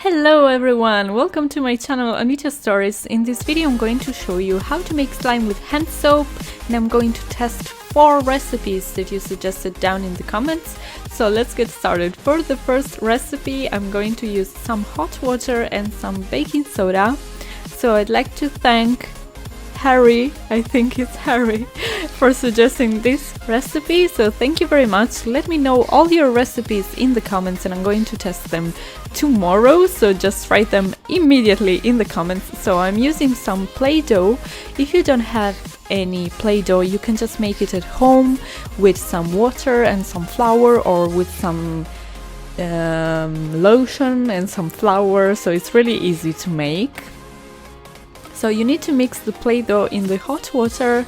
Hello everyone, welcome to my channel ANITA Stories. In this video I'm going to show you how to make slime with hand soap, and I'm going to test 4 recipes that you suggested down in the comments. So let's get started. For the first recipe I'm going to use some hot water and some baking soda. So I'd like to thank Harry, I think it's Harry, for suggesting this recipe, so thank you very much. Let me know all your recipes in the comments and I'm going to test them tomorrow, so just write them immediately in the comments. So I'm using some Play-Doh. If you don't have any Play-Doh, you can just make it at home with some water and some flour, or with some lotion and some flour, so it's really easy to make. So you need to mix the Play-Doh in the hot water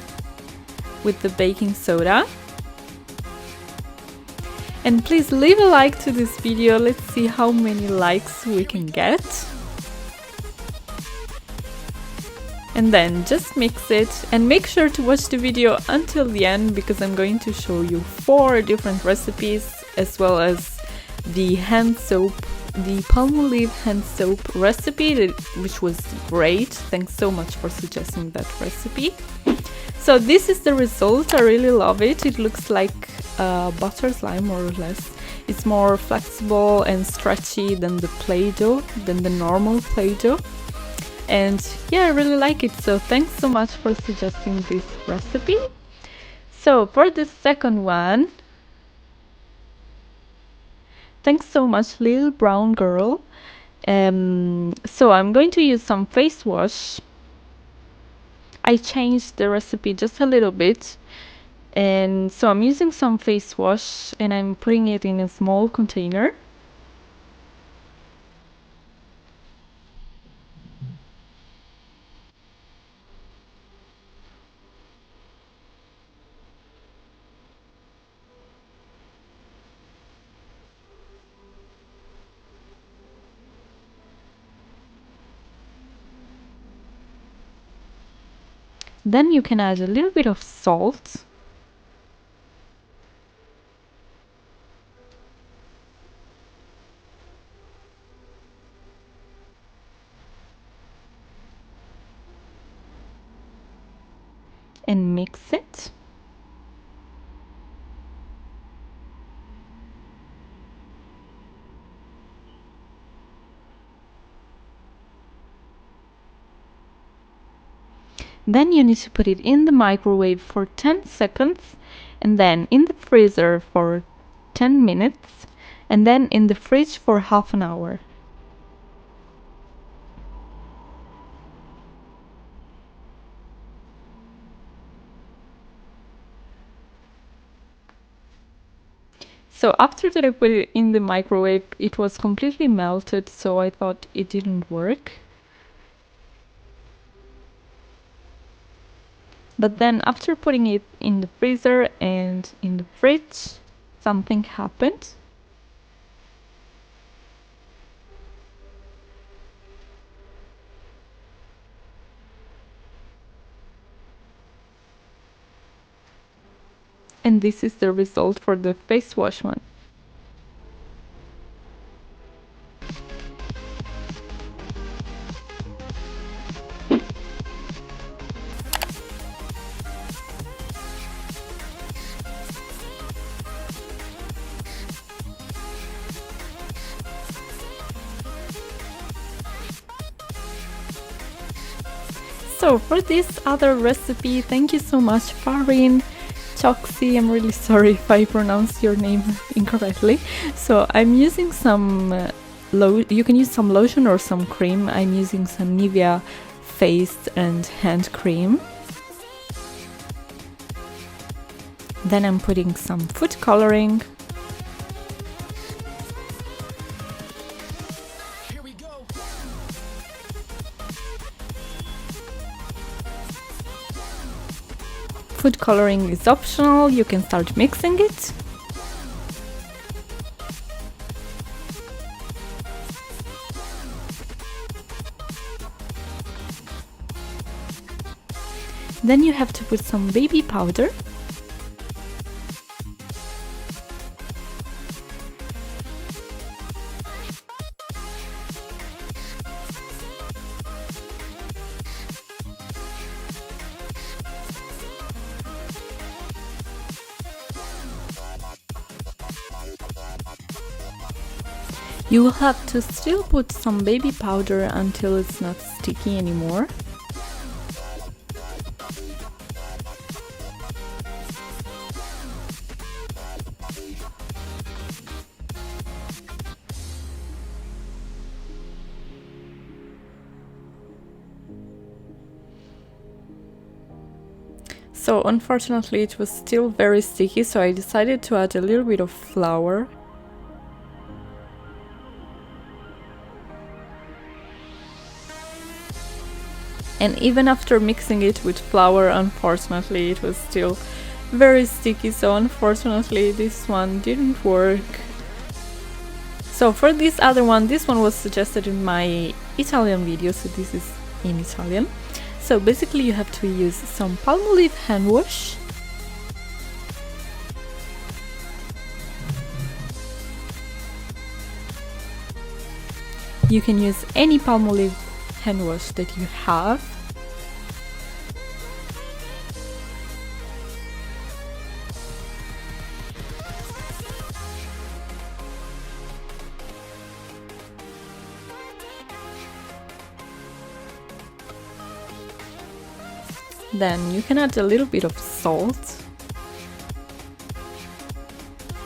with the baking soda. And please leave a like to this video, let's see how many likes we can get. And then just mix it and make sure to watch the video until the end, because I'm going to show you 4 different recipes, as well as the hand soap, the Palmolive hand soap recipe, which was great. Thanks so much for suggesting that recipe. So this is the result. I really love it. It looks like butter slime, more or less. It's more flexible and stretchy than the Play-Doh, than the normal Play-Doh. And yeah, I really like it. So thanks so much for suggesting this recipe. So for the second one, thanks so much, little brown girl. So I'm going to use some face wash. I changed the recipe just a little bit, and so I'm using some face wash and I'm putting it in a small container. Then you can add a little bit of salt. And mix it. Then you need to put it in the microwave for 10 seconds, and then in the freezer for 10 minutes, and then in the fridge for half an hour. So after that I put it in the microwave, it was completely melted, so I thought it didn't work. But then after putting it in the freezer and in the fridge, something happened. And this is the result for the face wash one. So for this other recipe, thank you so much, Farin Choxy. I'm really sorry if I pronounced your name incorrectly. So I'm using some you can use some lotion or some cream. I'm using some Nivea face and hand cream. Then I'm putting some food coloring. Food coloring is optional, you can start mixing it. Then you have to put some baby powder. You will have to still put some baby powder until it's not sticky anymore. So unfortunately it was still very sticky, so I decided to add a little bit of flour. And even after mixing it with flour, unfortunately it was still very sticky, so unfortunately this one didn't work. So for this other one, this one was suggested in my Italian video, so this is in Italian. So basically you have to use some PALMOLIVE hand wash. You can use any PALMOLIVE hand wash that you have. Then you can add a little bit of salt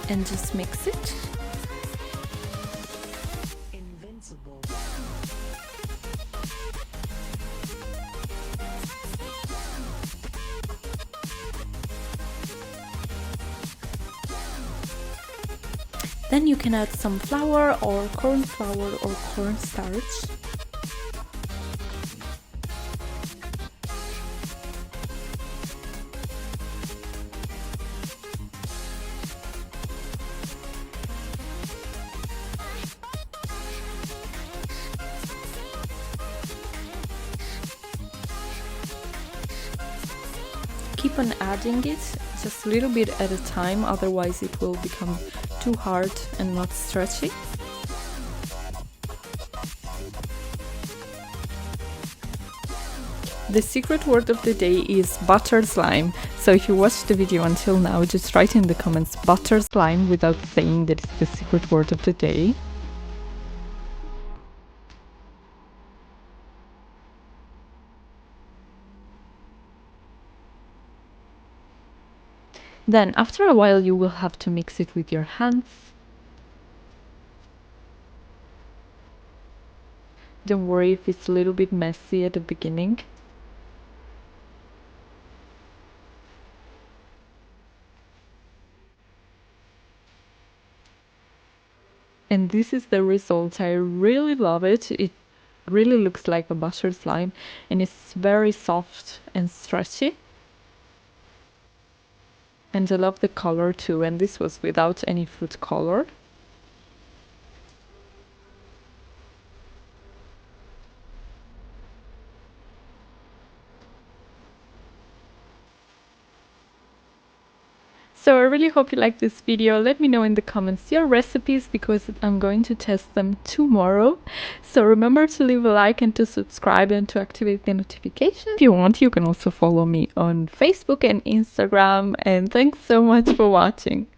and just mix it. Invincible. Then you can add some flour or corn flour or cornstarch. Keep on adding it, just a little bit at a time, otherwise it will become too hard and not stretchy. The secret word of the day is butter slime. So if you watched the video until now, just write in the comments butter slime without saying that it's the secret word of the day. Then after a while you will have to mix it with your hands. Don't worry if it's a little bit messy at the beginning. And this is the result. I really love it. It really looks like a butter slime and it's very soft and stretchy. And I love the color too, and this was without any food color. So I really hope you liked this video. Let me know in the comments your recipes because I'm going to test them tomorrow. So remember to leave a like and to subscribe and to activate the notifications. If you want, you can also follow me on Facebook and Instagram. And thanks so much for watching.